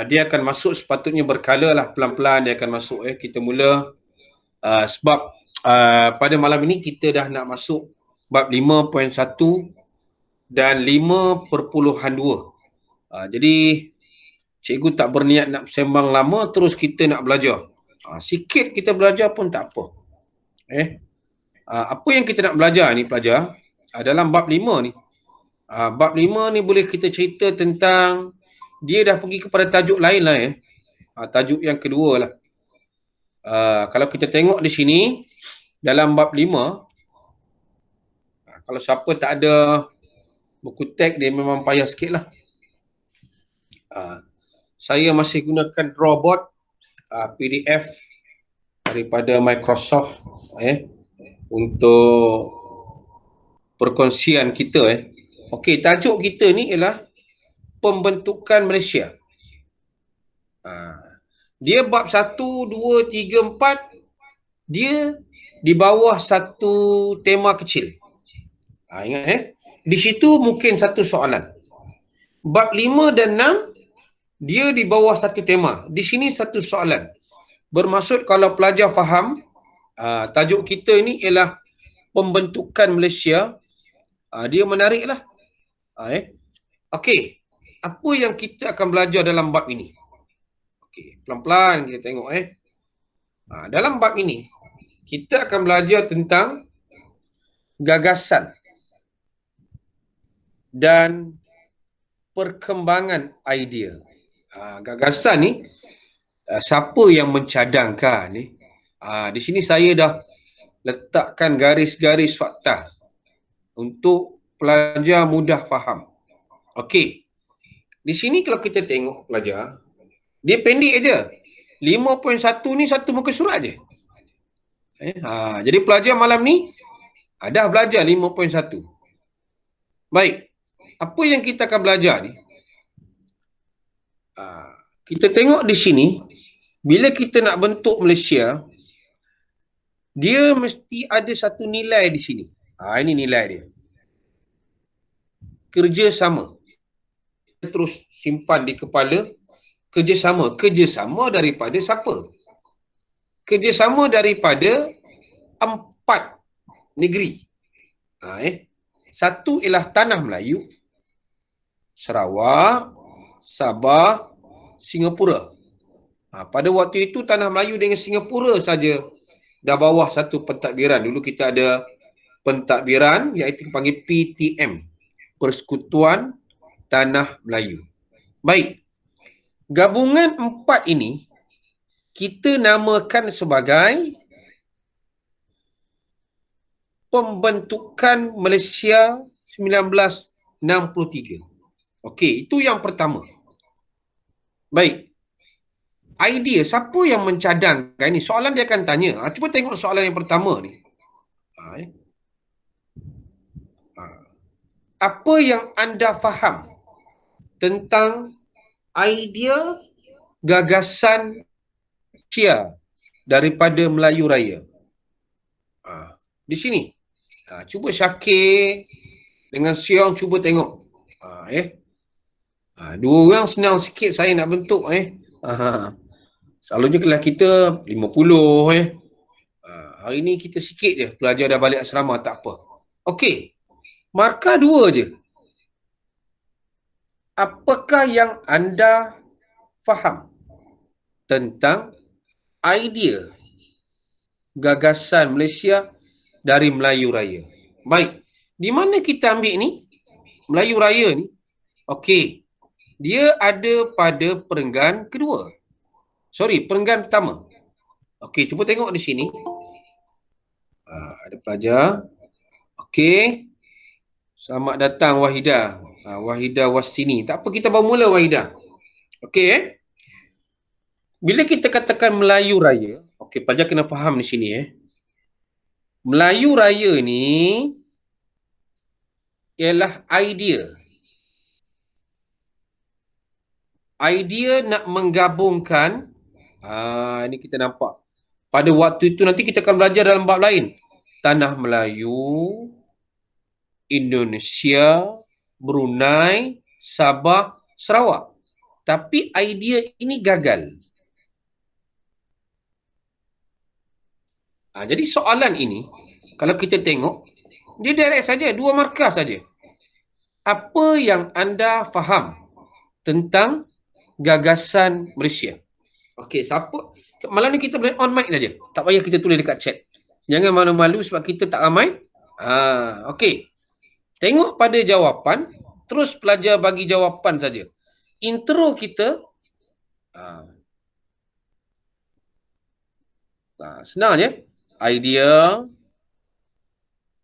dia akan masuk sepatutnya berkala lah, pelan-pelan dia akan masuk. Kita mula sebab pada malam ini kita dah nak masuk bab 5.1 dan 5.2. Jadi cikgu tak berniat nak sembang lama, terus kita nak belajar. Sikit kita belajar pun tak apa. Apa yang kita nak belajar ni pelajar, dalam bab 5 ni. Bab 5 ni boleh kita cerita tentang, dia dah pergi kepada tajuk lain lah. Tajuk yang kedua lah. Kalau kita tengok di sini, dalam bab 5, kalau siapa tak ada buku teks, dia memang payah sikit lah. Saya masih gunakan Drawboard PDF daripada Microsoft untuk perkongsian kita. Okey, tajuk kita ni ialah pembentukan Malaysia. Dia bab 1, 2, 3, 4, dia di bawah satu tema kecil. Ingat di situ mungkin satu soalan. Bab 5 dan 6, dia di bawah satu tema. Di sini satu soalan. Bermaksud kalau pelajar faham, tajuk kita ni ialah pembentukan Malaysia, dia menarik lah. Okey, apa yang kita akan belajar dalam bab ini? Okey, pelan-pelan kita tengok. Dalam bab ini, kita akan belajar tentang gagasan dan perkembangan idea. Gagasan ni, siapa yang mencadangkan ni? Di sini saya dah letakkan garis-garis fakta untuk pelajar mudah faham. Okey. Di sini kalau kita tengok pelajar, dia pendek aja. 5.1 ni satu muka surat je. Jadi pelajar malam ni dah belajar 5.1. Baik. Apa yang kita akan belajar ni? Kita tengok di sini, bila kita nak bentuk Malaysia, dia mesti ada satu nilai di sini. Ini nilai dia. Kerjasama. Terus simpan di kepala. Kerjasama. Kerjasama daripada siapa? Kerjasama daripada 4 negeri. Satu ialah Tanah Melayu, Sarawak, Sabah, Singapura. Pada waktu itu Tanah Melayu dengan Singapura saja dah bawah satu pentadbiran. Dulu kita ada pentadbiran iaitu dipanggil PTM, Persekutuan Tanah Melayu. Baik. Gabungan 4 ini kita namakan sebagai Pembentukan Malaysia 1963. Okey, itu yang pertama. Baik. Idea, siapa yang mencadangkan ini? Soalan dia akan tanya. Cuba tengok soalan yang pertama ni. Apa yang anda faham tentang idea gagasan Malaysia daripada Melayu Raya? Di sini. Cuba Syakir dengan Siong cuba tengok. Dua orang senang sikit saya nak bentuk. Selalunya kelas kita 50. Hari ni kita sikit je. Pelajar dah balik asrama, tak apa. Okey. Markah 2 je. Apakah yang anda faham tentang idea gagasan Malaysia dari Melayu Raya? Baik. Di mana kita ambil ni? Melayu Raya ni. Okey. Dia ada pada perenggan kedua. Perenggan pertama. Okey, cuba tengok di sini. Ada pelajar. Okey. Selamat datang Wahidah. Wahidah Wasini. Tak apa, kita baru mula Wahidah. Okey. Bila kita katakan Melayu Raya, okey, pelajar kena faham di sini. Melayu Raya ni ialah idea. Idea nak menggabungkan, ini kita nampak. Pada waktu itu nanti kita akan belajar dalam bab lain. Tanah Melayu, Indonesia, Brunei, Sabah, Sarawak. tapi idea ini gagal. Jadi soalan ini, kalau kita tengok, dia direct saja, 2 markah saja. Apa yang anda faham tentang gagasan Malaysia? Okey, siapa? Malam ni kita boleh on mic saja. Tak payah kita tulis dekat chat. Jangan malu-malu sebab kita tak ramai. Okey. Tengok pada jawapan, terus pelajar bagi jawapan saja. Intro kita senang je. Idea,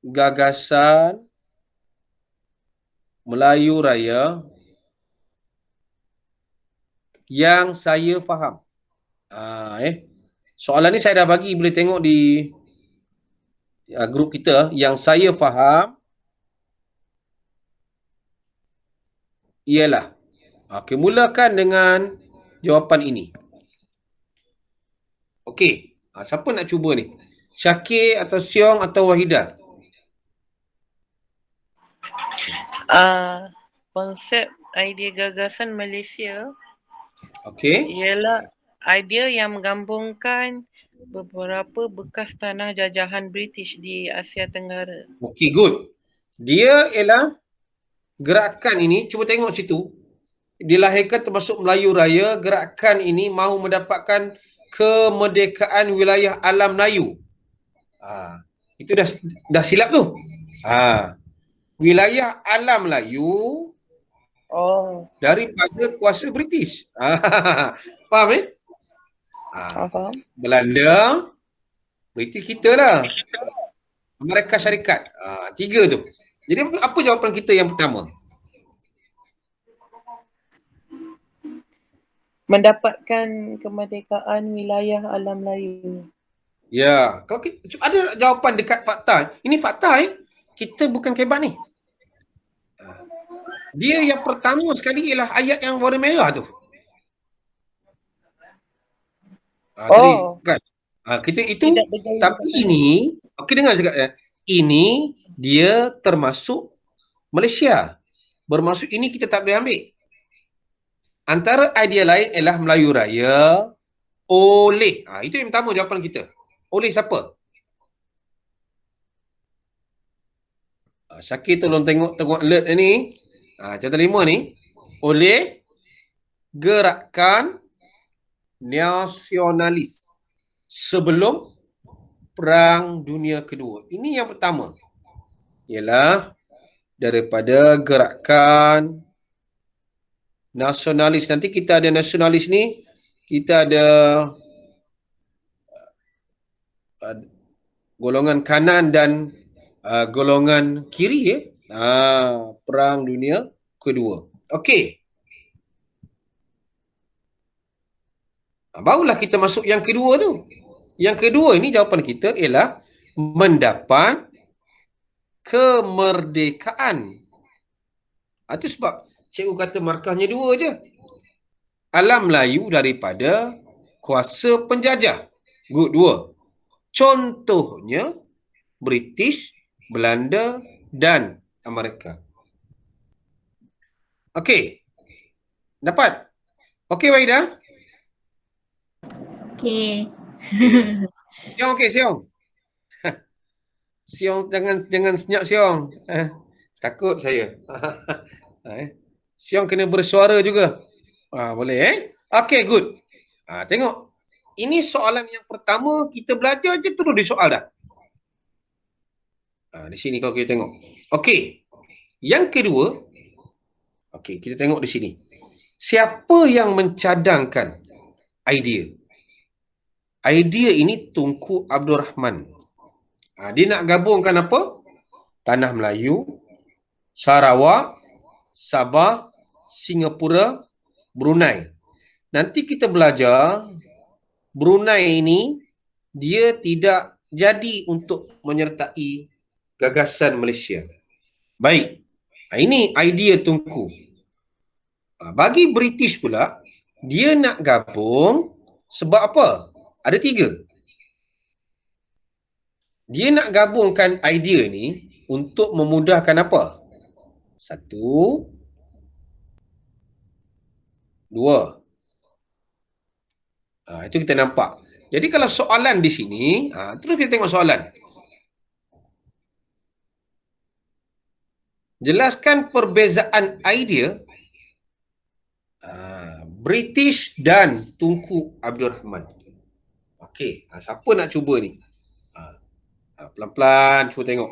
gagasan, Melayu Raya yang saya faham. Soalan ni saya dah bagi, boleh tengok di grup kita. Yang saya faham ialah, okey, mulakan dengan jawapan ini. Okey, siapa nak cuba ni? Syakir atau Siong atau Wahidah? Konsep idea gagasan Malaysia ialah idea yang menggabungkan beberapa bekas tanah jajahan British di Asia Tenggara. Okey, good. Dia ialah gerakan ini, cuba tengok situ. Dilahirkan termasuk Melayu Raya, gerakan ini mahu mendapatkan kemerdekaan wilayah alam Melayu. Itu dah silap tu. Wilayah alam Melayu daripada kuasa British. Faham Faham. Belanda, British kita lah. Amerika Syarikat. 3 tu. Jadi apa jawapan kita yang pertama? Mendapatkan kemerdekaan wilayah alam Melayu. Ya, kalau ada jawapan dekat fakta. Ini fakta kita bukan kebat ni. Dia yang pertama sekali ialah ayat yang warna merah tu. Jadi, kan? Kita itu, tapi ini, okey dengar juga ya. Ini dia termasuk Malaysia. Bermaksud ini kita tak boleh ambil. Antara idea lain ialah Melayu Raya oleh. Itu yang pertama jawapan kita. Oleh siapa? Syakir tolong tengok alert ni. Catatan 5 ni. Oleh gerakan nasionalis sebelum Perang Dunia Kedua. Ini yang pertama. Ialah daripada gerakan nasionalis. Nanti kita ada nasionalis ni, kita ada golongan kanan dan golongan kiri Perang Dunia Kedua. Okey. Barulah kita masuk yang kedua tu. Yang kedua ini jawapan kita ialah mendapat kemerdekaan. Itu sebab cikgu kata markahnya 2 je. Alam Melayu daripada kuasa penjajah. Good, 2. Contohnya British, Belanda dan Amerika. Okey. Dapat? Okey Wahidah? Okey. Siong okey, Siong. Siong jangan senyap Siong. Takut saya. Siong kena bersuara juga. Boleh Okey, good. Tengok. Ini soalan yang pertama, kita belajar je terus di soal dah. Di sini kalau kita tengok. Okey. Yang kedua, okey, kita tengok di sini. Siapa yang mencadangkan idea? Idea ini Tunku Abdul Rahman. Dia nak gabungkan apa? Tanah Melayu, Sarawak, Sabah, Singapura, Brunei. Nanti kita belajar Brunei ini dia tidak jadi untuk menyertai gagasan Malaysia. Baik. Ini idea Tunku. Bagi British pula, dia nak gabung sebab apa? Ada 3. Dia nak gabungkan idea ni untuk memudahkan apa? 1, Dua. Itu kita nampak. Jadi kalau soalan di sini, terus kita tengok soalan. Jelaskan perbezaan idea British dan Tunku Abdul Rahman. Okey, siapa nak cuba ni? Pelan-pelan cuba tengok.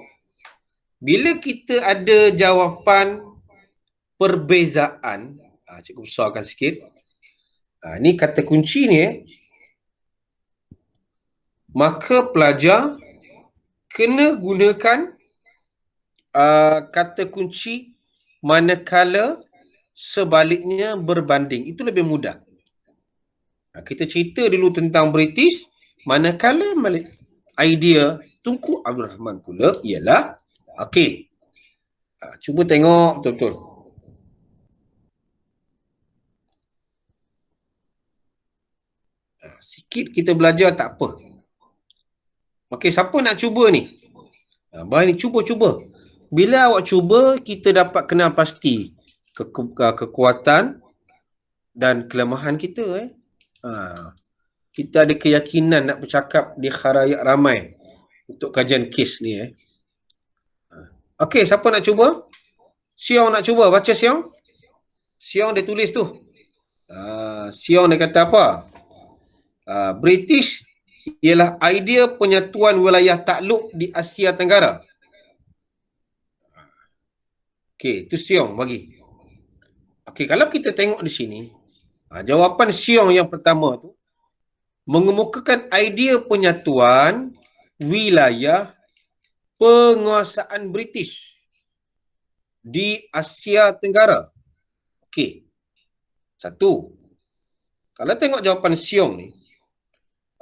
Bila kita ada jawapan perbezaan, cikgu besarkan sikit. Ni kata kunci ni. Maka pelajar kena gunakan kata kunci manakala sebaliknya berbanding. Itu lebih mudah. Kita cerita dulu tentang British, manakala idea Tunku Abdul Rahman pula ialah, okey, cuba tengok betul-betul. Sikit kita belajar tak apa. Okey, siapa nak cuba ni? Baik, cuba. Bila awak cuba, kita dapat kenal pasti kekuatan dan kelemahan kita. Kita ada keyakinan nak bercakap di khalayak ramai untuk kajian kes ni. Okey, siapa nak cuba? Siong nak cuba, baca Siong. Siong dia tulis tu. Siong dia kata apa? British ialah idea penyatuan wilayah takluk di Asia Tenggara. Okey, itu Siong bagi. Okey, kalau kita tengok di sini, jawapan Siong yang pertama tu mengemukakan idea penyatuan wilayah penguasaan British di Asia Tenggara. Okey. Satu. Kalau tengok jawapan Siong ni,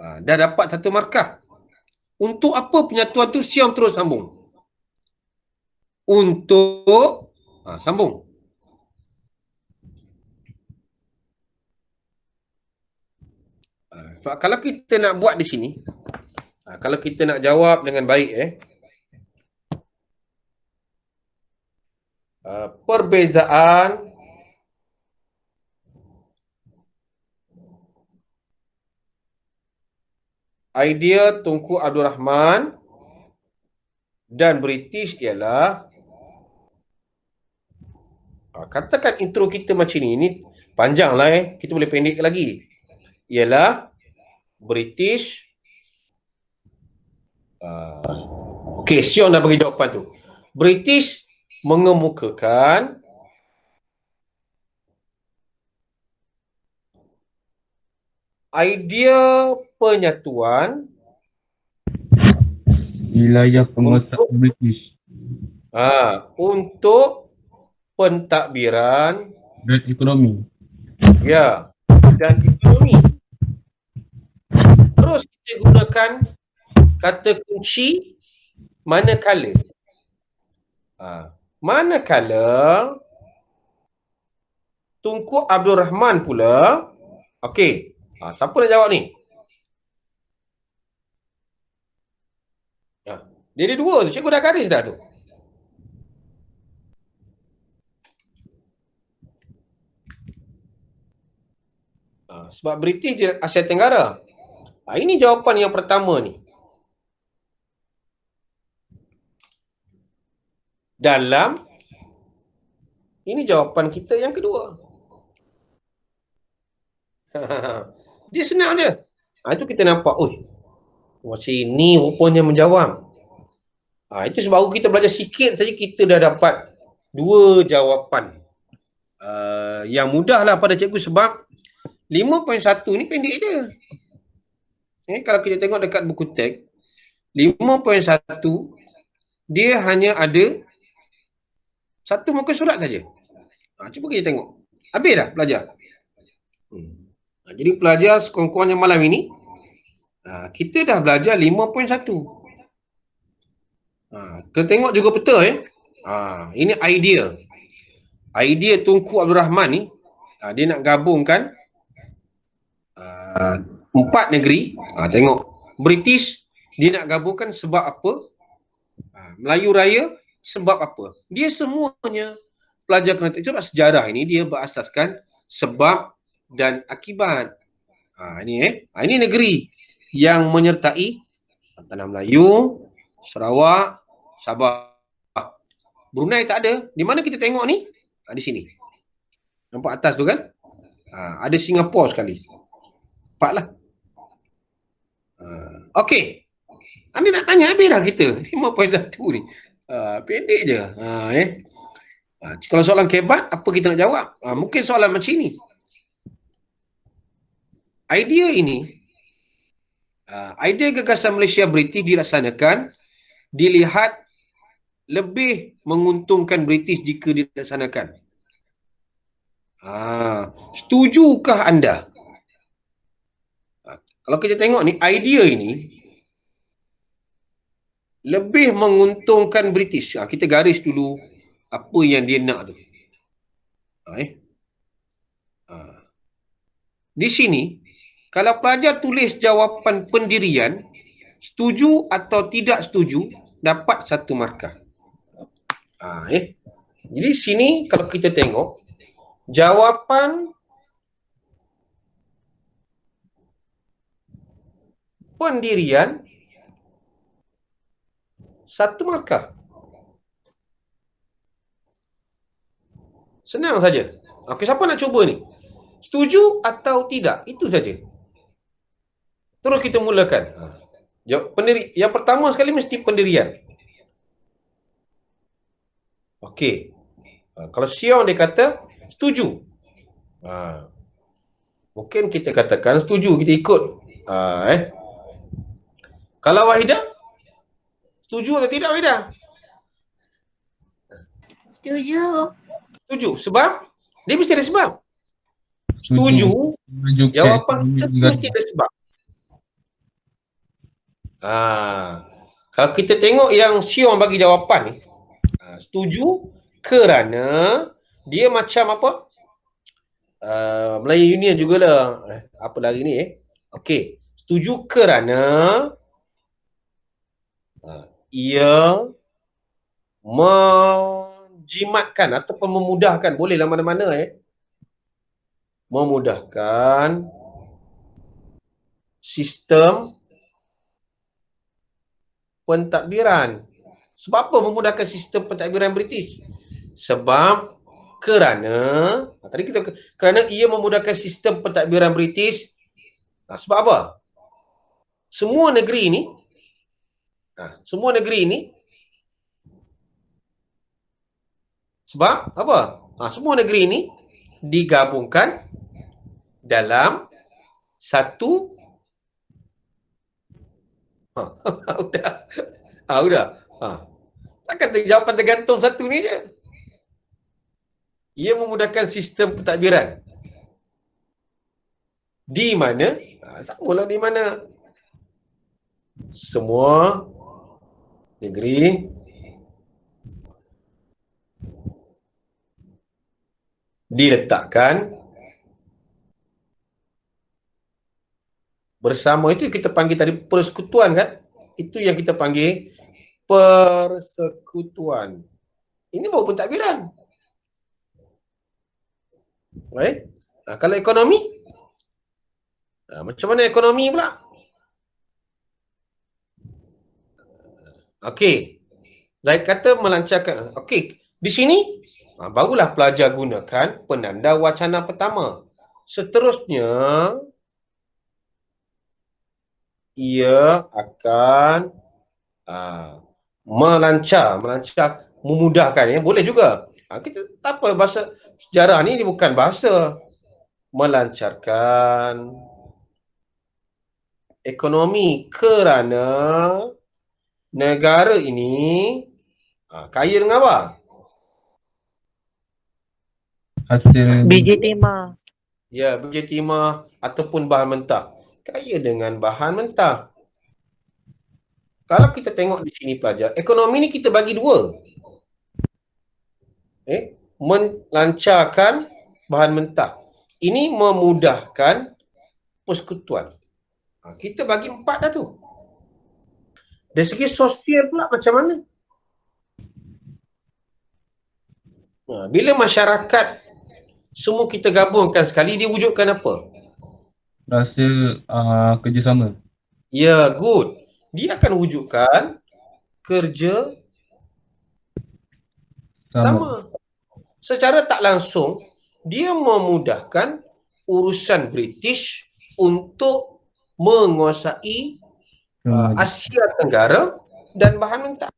dah dapat satu markah. Untuk apa penyatuan tu? Siong terus sambung. Untuk sambung. Kalau kita nak buat di sini, kalau kita nak jawab dengan baik, perbezaan idea Tunku Abdul Rahman dan British ialah, katakan intro kita macam ni. Ini panjang lah, kita boleh pendek lagi. Ialah British. Okey, Siong dah bagi jawapan tu. British mengemukakan idea penyatuan wilayah penguasaan British untuk pentadbiran dan ekonomi. Ya, dan ekonomi. Terus kita gunakan kata kunci manakala. Manakala Tunku Abdul Rahman pula. Okey, siapa nak jawab ni? Dia ada dua tu, cikgu dah garis dah tu. Sebab British di Asia Tenggara. Ini jawapan yang pertama ni. Dalam ini jawapan kita yang kedua. Dia senang je. Itu kita nampak, macam ni rupanya menjawab. Itu sebab kita belajar sikit saja kita dah dapat dua jawapan. Yang mudah lah pada cikgu sebab 5.1 ni pendek je. Kalau kita tengok dekat buku teks, 5.1 dia hanya ada satu muka surat saja. Cuba kita tengok. Habis dah belajar. Jadi pelajar sekurang-kurangnya malam ini, kita dah belajar 5.1. Kita tengok juga peta ini idea. Idea Tunku Abdul Rahman ni, dia nak gabungkan 4 negeri. Tengok. British, dia nak gabungkan sebab apa? Melayu Raya, sebab apa? Dia semuanya pelajar kena tengok. Sejarah ini dia berasaskan sebab dan akibat. Ini negeri yang menyertai Tanah Melayu, Sarawak, Sabah. Brunei tak ada. Di mana kita tengok ni? Di sini. Nampak atas tu kan? Ada Singapura sekali. 4 lah. Okey. Anda nak tanya habis dah kita. 5.1 ni. Pendek je. Kalau soalan kebat, apa kita nak jawab? Mungkin soalan macam ni. Idea ini, idea gagasan Malaysia British dilaksanakan, dilihat lebih menguntungkan British jika dilaksanakan. Setujukah anda? Kalau kita tengok ni, idea ini lebih menguntungkan British. Kita garis dulu apa yang dia nak tu. Di sini, kalau pelajar tulis jawapan pendirian, setuju atau tidak setuju, dapat 1 markah. Jadi sini kalau kita tengok, jawapan pendirian 1 markah. Senang saja. Okey, siapa nak cuba ni? Setuju atau tidak? Itu saja. Terus kita mulakan. Yang pertama sekali mesti pendirian. Okey. Kalau Sion dia kata setuju. Mungkin kita katakan setuju, kita ikut. Kalau Wahidah, setuju atau tidak Wahidah? Setuju. Setuju. Sebab? Dia mesti ada sebab. Setuju. Jawapan kita mesti ada sebab. Kalau kita tengok yang Sion bagi jawapan ni, setuju kerana dia macam apa? Melayu Union jugalah. Apa lagi ni? Okey. Setuju kerana ia menjimatkan ataupun memudahkan, bolehlah mana-mana memudahkan sistem pentadbiran. Sebab apa memudahkan sistem pentadbiran British? Sebab kerana ia memudahkan sistem pentadbiran British. Sebab apa? Semua negeri ini sebab apa? Semua negeri ini digabungkan dalam satu udah. Takkan jawapan tergantung satu ni je. Ia memudahkan sistem pentadbiran. Di mana? Samalah di mana. Semua negeri diletakkan bersama. Itu kita panggil tadi persekutuan kan? Itu yang kita panggil persekutuan. Ini baru pentadbiran. Baik. Kalau ekonomi? Macam mana ekonomi pula? Okey. Zaid kata melancarkan. Okey. Di sini barulah pelajar gunakan penanda wacana pertama. Seterusnya ia akan melancar, memudahkan. Boleh juga. Kita tak apa, bahasa sejarah ni bukan bahasa. Melancarkan ekonomi kerana negara ini kaya dengan apa? Hasil Biji timah. Ya, biji timah ataupun bahan mentah. Kaya dengan bahan mentah. Kalau kita tengok di sini pelajar, ekonomi ni kita bagi 2. Melancarkan bahan mentah. Ini memudahkan persekutuan. Kita bagi 4 dah tu. Dari segi sosial pula macam mana? Bila masyarakat semua kita gabungkan sekali, dia wujudkan apa? Rasa kerjasama. Ya, good. Dia akan wujudkan kerja sama. Secara tak langsung, dia memudahkan urusan British untuk menguasai Asia Tenggara dan bahan mentah.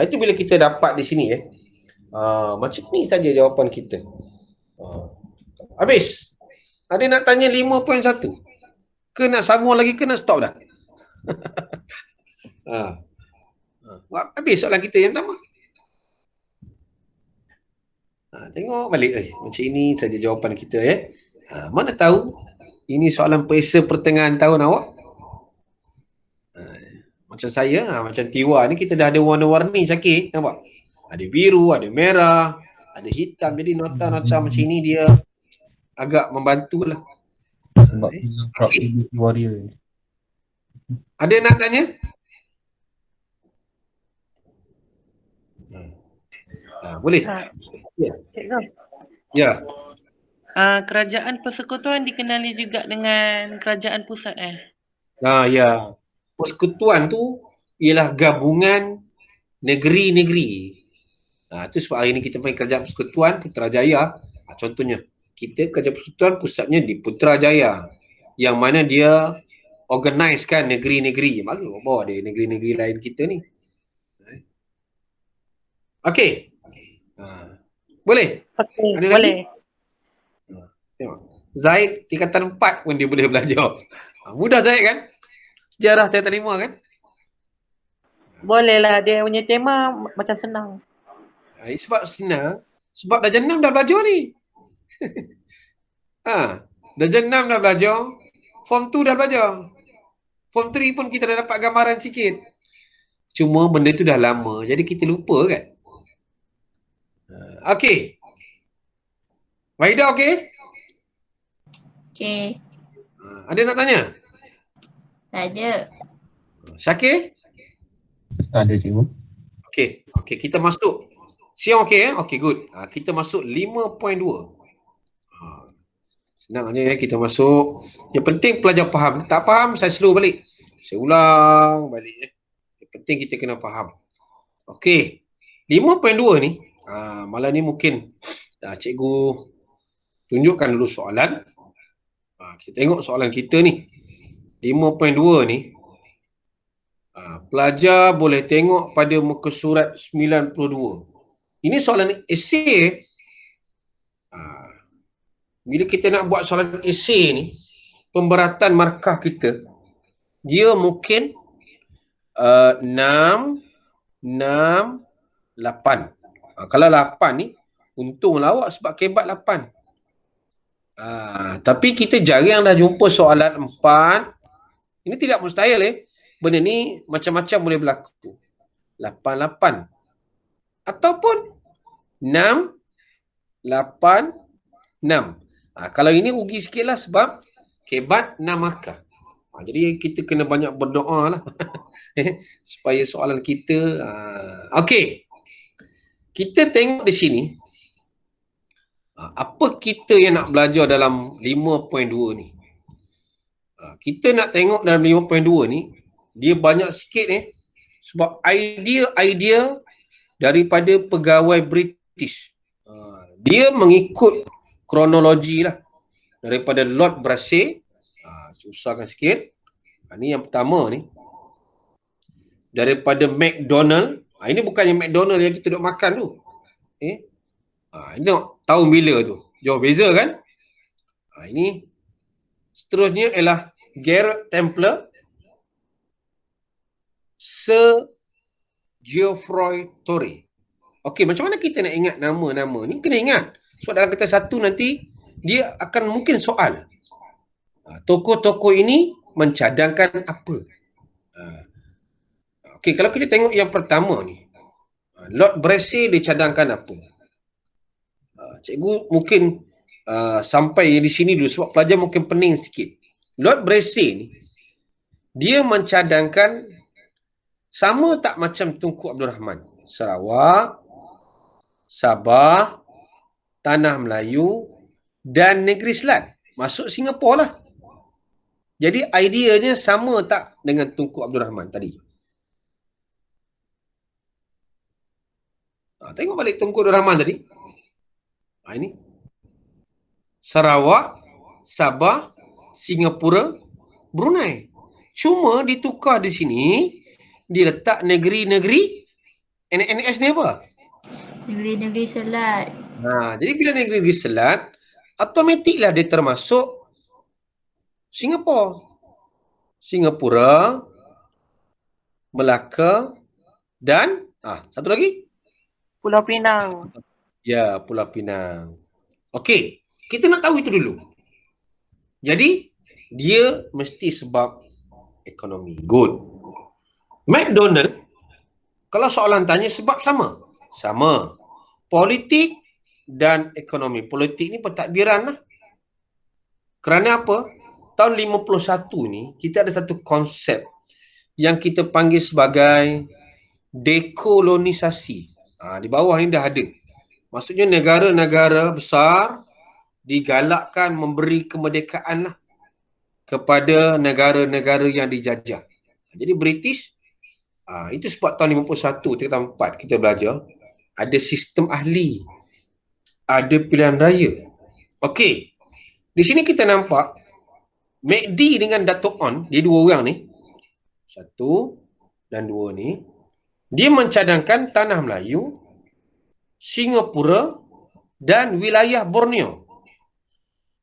Itu bila kita dapat di sini macam ni saja jawapan kita. Habis. Ada nak tanya 5.1? Ke nak sambung lagi ke nak stop dah? Habis soalan kita yang pertama. Tengok balik. Macam ini saja jawapan kita mana tahu ini soalan periksa pertengahan tahun awak. Macam saya, macam Tiwa ni kita dah ada warna-warni Syakir, nampak? Ada biru, ada merah, ada hitam. Jadi nota-nota macam ini dia agak membantu lah. Sebab okay. Warrior. Ada nak tanya? Boleh? Ya. Cikgu. Ya. Kerajaan persekutuan dikenali juga dengan kerajaan pusat ya. Persekutuan tu ialah gabungan negeri-negeri. Itu sebab hari ni kita panggil kerajaan persekutuan Putrajaya. Contohnya, kita kerajaan persekutuan pusatnya di Putrajaya. Yang mana dia organisekan negeri-negeri. Bawa ada negeri-negeri lain kita ni. Okey. Boleh? Okey, boleh. Tengok. Zaid tingkatan 4 pun dia boleh belajar. Mudah Zaid kan? Sejarah tingkatan 5 kan? Boleh lah, dia punya tema macam senang. Sebab senang, sebab darjah 6 dah belajar ni. Darjah 6 dah belajar, form 2 dah belajar. Form 3 pun kita dah dapat gambaran sikit. Cuma benda tu dah lama, jadi kita lupa kan? Okey. Wahida okey? Okey. Ada nak tanya? Tak ada. Syakir? Ada cikgu. Okey, kita masuk. Siang okey Okey, good. Kita masuk 5.2. Senang aja kita masuk. Yang penting pelajar faham. Tak faham, saya slow balik. Saya ulang balik Yang penting kita kena faham. Okey. 5.2 ni, malam ni mungkin cikgu tunjukkan dulu soalan. Kita tengok soalan kita ni. 5.2 ni. Pelajar boleh tengok pada muka surat 92. Ini soalan esei. Bila kita nak buat soalan esei ni, pemberatan markah kita, dia mungkin 6, 8. Kalau 8 ni, untunglah awak sebab kebat 8. Tapi kita jarang dah jumpa soalan 4. Ini tidak mustahil Benda ni macam-macam boleh berlaku. 8 ataupun 6 8 6. Kalau ini rugi sikit lah sebab kebat 6 markah. Jadi kita kena banyak berdoa lah supaya soalan kita okey. Kita tengok di sini apa kita yang nak belajar dalam 5.2 ni. Kita nak tengok dalam 5.2 ni, dia banyak sikit sebab idea daripada pegawai British. Dia mengikut kronologi lah daripada Lord Brassey. Susahkan sikit. Ni yang pertama ni. Daripada McDonald. Ini bukannya McDonald yang kita duduk makan tu. Ini tengok tahun bila tu. Jauh beza kan? Ini seterusnya ialah Gerald Templar, Sir Geoffroy Torrey. Okey, macam mana kita nak ingat nama-nama ni? Kena ingat. Sebab dalam kertas satu nanti, dia akan mungkin soal. Tokoh-tokoh ini mencadangkan apa? Okey, kalau kita tengok yang pertama ni. Lord Brassey dia cadangkan apa? Cikgu mungkin sampai di sini dulu sebab pelajar mungkin pening sikit. Lord Brassey ni, dia mencadangkan sama tak macam Tunku Abdul Rahman? Sarawak, Sabah, Tanah Melayu dan Negeri Selat. Masuk Singapura lah. Jadi ideanya sama tak dengan Tunku Abdul Rahman tadi? Tengok balik Tunku Abdul Rahman tadi. Ini. Sarawak, Sabah, Singapura, Brunei. Cuma ditukar di sini, diletak negeri-negeri NS ni apa? Negeri-negeri Selat. Jadi bila negeri-negeri Selat, automatiklah dia termasuk Singapura. Singapura, Melaka dan satu lagi? Pulau Pinang. Ya, Pulau Pinang. Okey, kita nak tahu itu dulu. Jadi, dia mesti sebab ekonomi. Good. McDonald, kalau soalan tanya sebab sama. Sama. Politik dan ekonomi. Politik ni pentadbiran lah. Kerana apa? Tahun 51 ni, kita ada satu konsep yang kita panggil sebagai dekolonisasi. Di bawah ni dah ada. Maksudnya negara-negara besar digalakkan memberi kemerdekaan lah kepada negara-negara yang dijajah. Jadi British, itu sebab tahun 51, tingkatan 4 kita belajar, ada sistem ahli, ada pilihan raya. Okey, di sini kita nampak McD dengan Dato' On, dia dua orang ni, satu dan dua ni, dia mencadangkan tanah Melayu, Singapura dan wilayah Borneo.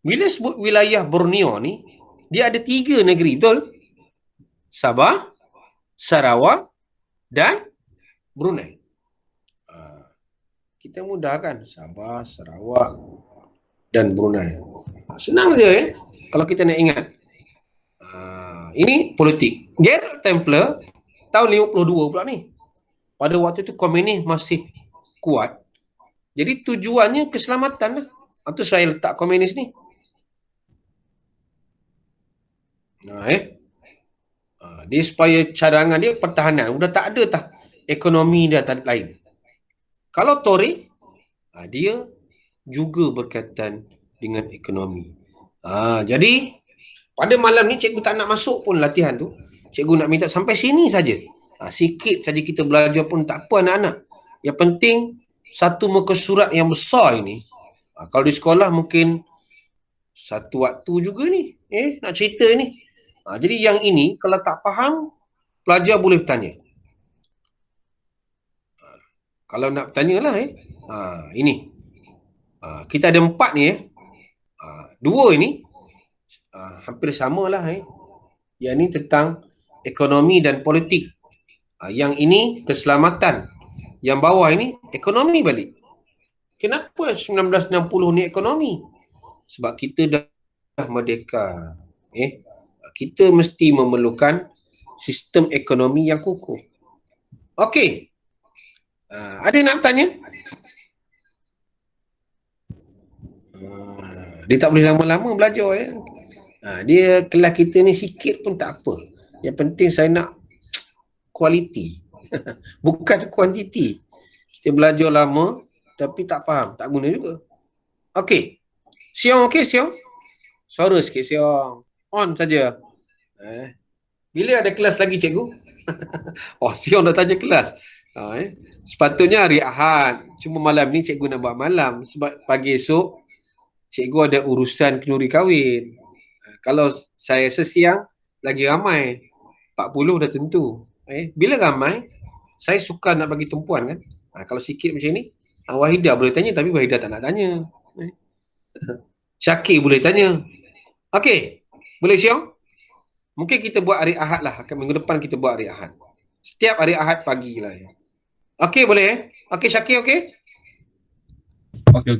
Bila sebut wilayah Borneo ni, dia ada 3 negeri, betul? Sabah, Sarawak dan Brunei. Kita mudah kan? Sabah, Sarawak dan Brunei. Senang je kalau kita nak ingat. Ini politik. Gerald Templer tahun 52 pula ni. Pada waktu tu komunis masih kuat. Jadi tujuannya keselamatan lah. Itu saya letak komunis ni. Dia supaya cadangan dia pertahanan. Sudah tak ada tah ekonomi dia tak lain. Kalau Tory, dia juga berkaitan dengan ekonomi. Jadi pada malam ni cikgu tak nak masuk pun latihan tu. Cikgu nak minta sampai sini saja. Sikit saja kita belajar pun tak apa anak-anak. Yang penting satu muka surat yang besar ini. Kalau di sekolah mungkin satu waktu juga ni. Nak cerita ni. Jadi yang ini kalau tak faham, pelajar boleh bertanya. Kalau nak bertanya lah ini. Kita ada 4 ni 2 ini hampir sama lah Yang ni tentang ekonomi dan politik. Yang ini keselamatan. Yang bawah ini ekonomi balik. Kenapa 1960 ni ekonomi? Sebab kita dah merdeka. Kita mesti memerlukan sistem ekonomi yang kukuh. Okey. Ada nak bertanya? Dia tak boleh lama-lama belajar dia kelas kita ni sikit pun tak apa. Yang penting saya nak kualiti. Bukan kuantiti. Kita belajar lama tapi tak faham, tak guna juga. Okey. Siong okey Siong? Suara sikit Siong. On saja. Bila ada kelas lagi cikgu? Siong dah tanya kelas. Sepatutnya hari Ahad. Cuma malam ni cikgu nak buat malam sebab pagi esok cikgu ada urusan kenduri kahwin. Kalau saya sesiang lagi ramai. 40 dah tentu. Bila ramai, saya suka nak bagi tumpuan kan. Kalau sikit macam ni, Wahidah boleh tanya tapi Wahidah tak nak tanya. Syakir boleh tanya. Okey. Boleh Siong? Mungkin kita buat hari Ahad lah. Minggu depan kita buat hari Ahad. Setiap hari Ahad pagi lah. Okey boleh Okey Syakir okey? Okey.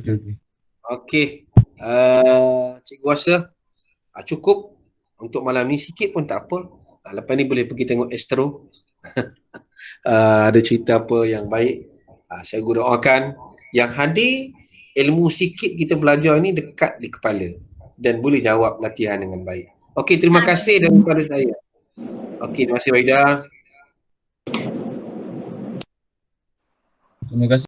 Okey. Cikgu rasa cukup untuk malam ni, sikit pun tak apa. Lepas ni boleh pergi tengok Astro. Ada cerita apa yang baik. Saya doakan yang hadir ilmu sikit kita belajar ni dekat di kepala dan boleh jawab latihan dengan baik. Okey, terima kasih daripada saya. Okey, terima kasih Wahidah. Terima kasih.